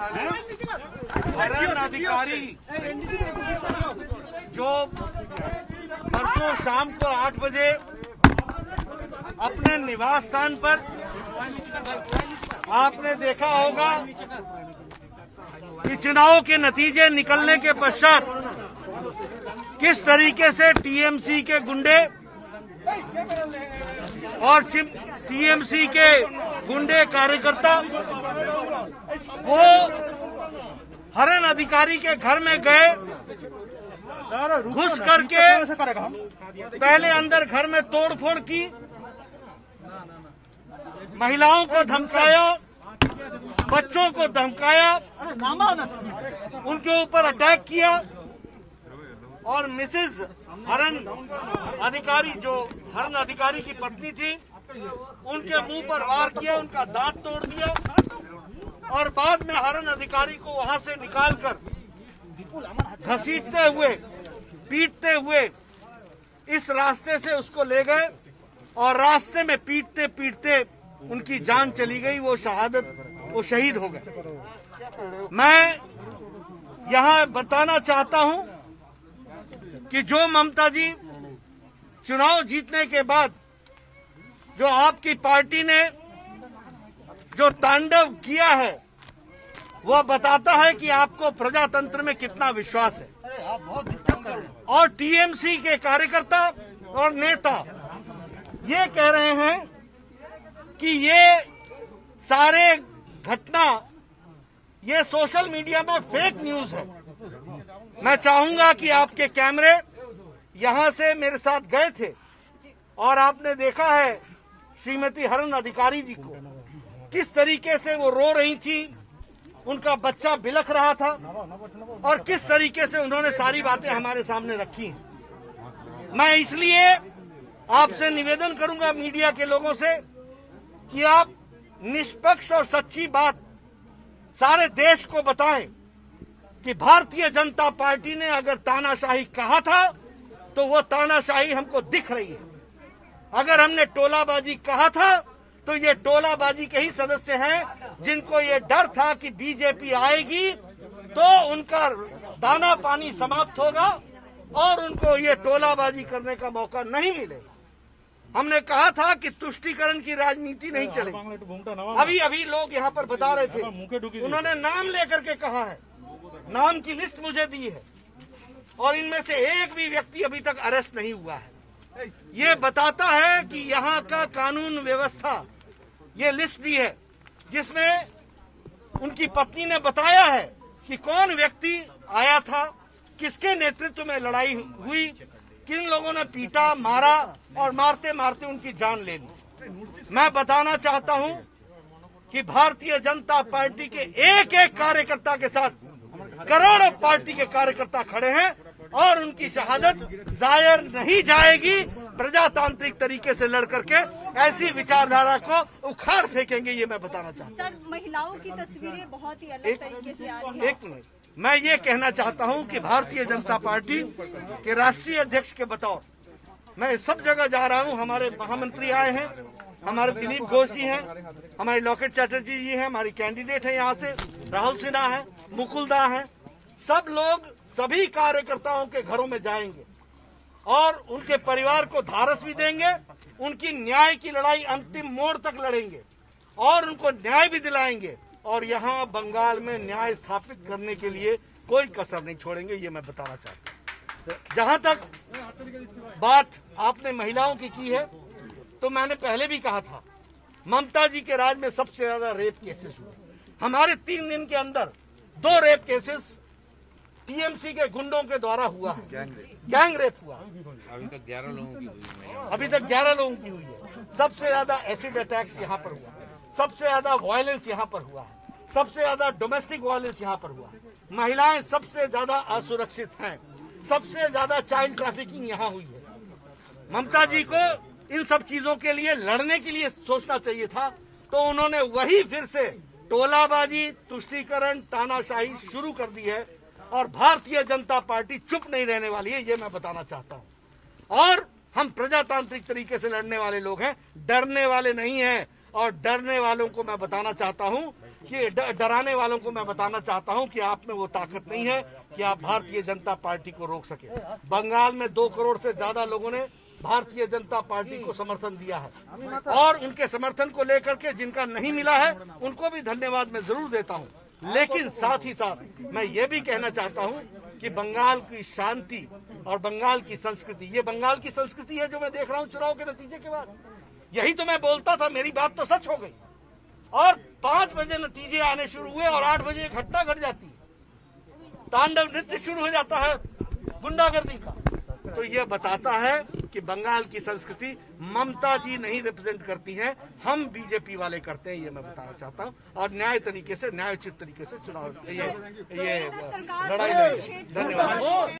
हरण अधिकारी जो परसों शाम को 8 बजे अपने निवास स्थान पर आपने देखा होगा कि चुनाव के नतीजे निकलने के पश्चात किस तरीके से टीएमसी के गुंडे और टीएमसी के गुंडे कार्यकर्ता वो हरण अधिकारी के घर में गए, घुस करके पहले अंदर घर में तोड़फोड़ की, महिलाओं को धमकाया, बच्चों को धमकाया, उनके ऊपर अटैक किया और मिसेज हरण अधिकारी जो हरण अधिकारी की पत्नी थी उनके मुंह पर वार किया, उनका दांत तोड़ दिया और बाद में हरण अधिकारी को वहां से निकालकर घसीटते हुए पीटते हुए इस रास्ते से उसको ले गए और रास्ते में पीटते पीटते उनकी जान चली गई, वो शहीद हो गए। मैं यहाँ बताना चाहता हूँ कि जो ममता जी चुनाव जीतने के बाद जो आपकी पार्टी ने जो तांडव किया है वह बताता है कि आपको प्रजातंत्र में कितना विश्वास है। और टीएमसी के कार्यकर्ता और नेता ये कह रहे हैं कि ये सारे घटना ये सोशल मीडिया में फेक न्यूज है। मैं चाहूंगा कि आपके कैमरे यहां से मेरे साथ गए थे और आपने देखा है श्रीमती हरण अधिकारी जी को किस तरीके से वो रो रही थी, उनका बच्चा बिलख रहा था और किस तरीके से उन्होंने सारी बातें हमारे सामने रखी हैं। मैं इसलिए आपसे निवेदन करूंगा मीडिया के लोगों से कि आप निष्पक्ष और सच्ची बात सारे देश को बताएं कि भारतीय जनता पार्टी ने अगर तानाशाही कहा था तो वो तानाशाही हमको दिख रही है। अगर हमने टोलाबाजी कहा था तो ये टोलाबाजी के ही सदस्य हैं जिनको ये डर था कि बीजेपी आएगी तो उनका दाना पानी समाप्त होगा और उनको ये टोलाबाजी करने का मौका नहीं मिलेगा। हमने कहा था कि तुष्टीकरण की राजनीति नहीं चलेगी। अभी लोग यहाँ पर बता रहे थे, उन्होंने नाम लेकर के कहा है, नाम की लिस्ट मुझे दी है और इनमें से एक भी व्यक्ति अभी तक अरेस्ट नहीं हुआ है। ये बताता है कि यहाँ का कानून व्यवस्था, ये लिस्ट दी है जिसमें उनकी पत्नी ने बताया है कि कौन व्यक्ति आया था, किसके नेतृत्व में लड़ाई हुई, किन लोगों ने पीटा, मारा और मारते मारते उनकी जान ले ली। मैं बताना चाहता हूं कि भारतीय जनता पार्टी के एक एक कार्यकर्ता के साथ करोड़ों पार्टी के कार्यकर्ता खड़े हैं और उनकी शहादत जाया नहीं जाएगी। प्रजातांत्रिक तरीके से लड़ करके ऐसी विचारधारा को उखाड़ फेंकेंगे, ये मैं बताना चाहता हूँ। सर, महिलाओं की तस्वीरें बहुत ही अलग तरीके से आ रही हैं। एक मिनट, मैं ये कहना चाहता हूँ कि भारतीय जनता पार्टी के राष्ट्रीय अध्यक्ष के बतौर मैं सब जगह जा रहा हूँ। हमारे महामंत्री आए हैं, हमारे दिलीप घोष जी हैं, हमारे लॉकेट चैटर्जी जी हैं, हमारी कैंडिडेट है यहाँ से राहुल सिन्हा है, मुकुलदा है, सब लोग सभी कार्यकर्ताओं के घरों में जाएंगे और उनके परिवार को धारस भी देंगे, उनकी न्याय की लड़ाई अंतिम मोड़ तक लड़ेंगे और उनको न्याय भी दिलाएंगे और यहाँ बंगाल में न्याय स्थापित करने के लिए कोई कसर नहीं छोड़ेंगे, ये मैं बताना चाहता हूँ। जहाँ तक बात आपने महिलाओं की है तो मैंने पहले भी कहा था, ममता जी के राज में सबसे ज्यादा रेप केसेस हुए। हमारे 3 दिन के अंदर 2 रेप केसेस टीएमसी के गुंडों के द्वारा हुआ है, गैंग रेप हुआ। अभी तक 11 लोगों की हुई है। सबसे ज्यादा एसिड अटैक्स यहाँ पर हुआ, सबसे ज्यादा वायलेंस यहाँ पर हुआ है, सबसे ज्यादा डोमेस्टिक वायलेंस यहाँ पर हुआ है। महिलाएं सबसे ज्यादा असुरक्षित हैं, सबसे ज्यादा चाइल्ड ट्रैफिकिंग यहाँ हुई है। ममता जी को इन सब चीजों के लिए लड़ने के लिए सोचना चाहिए था, तो उन्होंने वही फिर से टोलाबाजी, तुष्टीकरण, तानाशाही शुरू कर दी है और भारतीय जनता पार्टी चुप नहीं रहने वाली है, ये मैं बताना चाहता हूं। और हम प्रजातांत्रिक तरीके से लड़ने वाले लोग हैं, डरने वाले नहीं हैं। और डरने वालों को मैं बताना चाहता हूं कि डराने वालों को मैं बताना चाहता हूं कि आप में वो ताकत नहीं है कि आप भारतीय जनता पार्टी को रोक सके। बंगाल में 2 करोड़ से ज्यादा लोगों ने भारतीय जनता पार्टी को समर्थन दिया है और उनके समर्थन को लेकर के जिनका नहीं मिला है उनको भी धन्यवाद मैं जरूर देता हूं। लेकिन साथ ही साथ मैं ये भी कहना चाहता हूं कि बंगाल की शांति और बंगाल की संस्कृति, ये बंगाल की संस्कृति है जो मैं देख रहा हूं चुनाव के नतीजे के बाद। यही तो मैं बोलता था, मेरी बात तो सच हो गई। और 5 बजे नतीजे आने शुरू हुए और 8 बजे एक घटना घट जाती है, तांडव नृत्य शुरू हो जाता है गुंडागर्दी का। तो ये बताता है कि बंगाल की संस्कृति ममता जी नहीं रिप्रेजेंट करती हैं, हम बीजेपी वाले करते हैं, ये मैं बताना चाहता हूं। और न्याय तरीके से, न्यायोचित तरीके से चुनाव ये लड़ाई लड़ी। धन्यवाद।